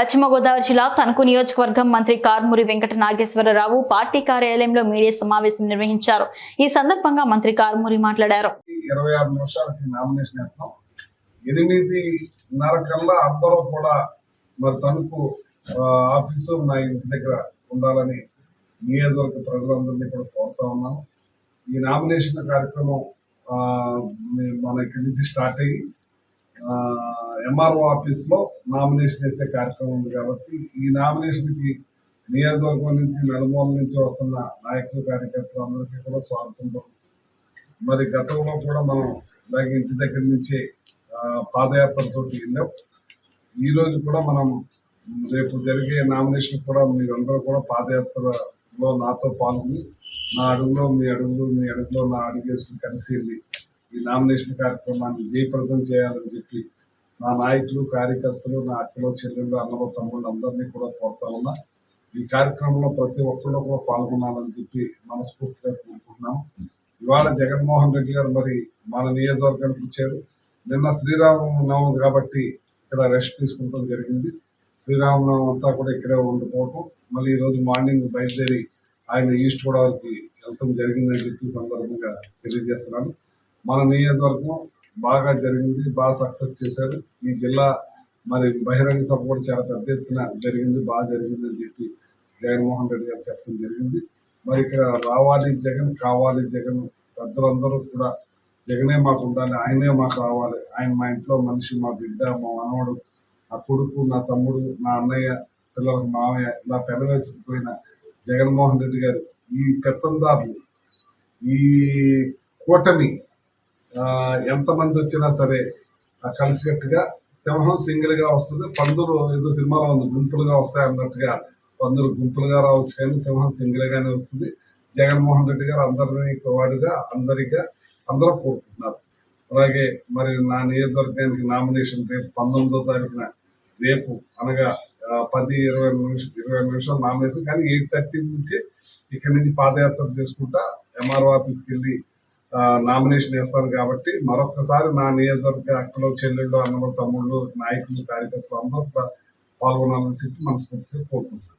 పశ్చిమ గోదావరి జిల్లా తణుకు నియోజకవర్గం మంత్రి కారుమూరి వెంకట నాగేశ్వరరావు పార్టీ కార్యాలయంలో మీడియా సమావేశం నిర్వహించారు. ఈ సందర్భంగా మంత్రి కారుమూరి మాట్లాడారు. 26 నిమిషాలకి నామినేషన్ వేస్తాం. 8:30 కల్లా అందరూ కూడా మరి తణుకు ఆఫీసు నా ఇంటి దగ్గర ఉండాలని నియోజకవర్గ ప్రజలందరినీ కూడా కోరుతా ఉన్నాం. ఈ నామినేషన్ కార్యక్రమం మన ఇక్కడి నుంచి స్టార్ట్ అయ్యి ఎంఆర్ఓ ఆఫీస్లో నామినేషన్ వేసే కార్యక్రమం ఉంది కాబట్టి ఈ నామినేషన్కి నియోజకవర్గం నుంచి నలుమూల నుంచి వస్తున్న నాయకులు కార్యకర్తలు అందరికీ కూడా స్వాగతం పలుకుతుంది. మరి గతంలో కూడా మనం ఇలాగే ఇంటి దగ్గర నుంచి పాదయాత్రతో వెళ్ళాం. ఈరోజు కూడా మనం రేపు జరిగే నామినేషన్ కూడా మీరందరూ కూడా పాదయాత్రలో నాతో పాల్గొని నా అడుగులో మీ అడుగులు, మీ అడుగులో నా అడుగేసుకుని కలిసి ఈ నామినేషన్ కార్యక్రమాన్ని జయప్రదం చేయాలని చెప్పి నా నాయకులు, కార్యకర్తలు, నా అక్కలు, చెల్లెళ్ళు, అన్నలు, తమ్ముళ్ళు అందరినీ కూడా కోరుతా ఉన్నా. ఈ కార్యక్రమంలో ప్రతి ఒక్కళ్ళు కూడా పాల్గొనాలని చెప్పి మనస్ఫూర్తిగా కోరుకుంటున్నాం. ఇవాళ జగన్మోహన్ రెడ్డి గారు మరి మన నియోజకవర్గానికి వచ్చారు. నిన్న శ్రీరామనవమి కాబట్టి ఇక్కడ రెస్ట్ తీసుకుంటాం జరిగింది. శ్రీరామనవమి అంతా కూడా ఇక్కడే ఉండిపోవటం, మళ్ళీ ఈరోజు మార్నింగ్ బయలుదేరి ఆయన ఈస్ట్ గోదావరికి వెళ్తాం జరిగిందని చెప్పి సందర్భంగా తెలియజేస్తున్నాను. మన నియోజకవర్గం బాగా జరిగింది, బాగా సక్సెస్ చేశారు. ఈ జిల్లా మరి బహిరంగ సభ కూడా చాలా పెద్ద ఎత్తున జరిగింది, బాగా జరిగింది అని చెప్పి జగన్మోహన్ రెడ్డి గారు చెప్పడం జరిగింది. మరి ఇక్కడ రావాలి జగన్, కావాలి జగన్, పెద్దలందరూ కూడా జగనే మాకు ఉండాలి, ఆయనే మాకు రావాలి, ఆయన మా ఇంట్లో మనిషి, మా బిడ్డ, మా మనవడు, నా కొడుకు, నా తమ్ముడు, నా అన్నయ్య, పిల్లలకు మామయ్య, ఇలా పెనవేసుకుపోయిన జగన్మోహన్ రెడ్డి గారు ఈ పెత్తందారులు, ఈ కూటమి ఎంతమంది వచ్చినా సరే కలిసికట్టుగా సింహం సింగిల్గా వస్తుంది, పందులు ఏదో సినిమాలో ఉంది గుంపులుగా వస్తాయి అన్నట్టుగా పందులు గుంపులుగా రావచ్చు కానీ సింహం సింగిల్గానే వస్తుంది. జగన్మోహన్ రెడ్డి గారు అందరినీ వాడుగా అందరూ కోరుకుంటున్నారు. అలాగే మరి నా నియోజకవర్గానికి నామినేషన్ రేపు 19వ తారీఖున రేపు అనగా 10-20 నిమిషాలు నామినేషన్, కానీ 8:30 నుంచి ఇక్కడి నుంచి పాదయాత్ర చేసుకుంటా ఎంఆర్ఓ ఆఫీస్కి వెళ్ళి నామినేషన్ వేస్తాను. కాబట్టి మరొకసారి నా నియోజకవర్గ అక్కలు, చెల్లెళ్ళు, అన్నలు, తమ్ముళ్ళు, నాయకులు, కార్యకర్తలు అందరూ పాల్గొనాలని చెప్పి మనస్ఫూర్తిగా కోరుకుంటున్నాను.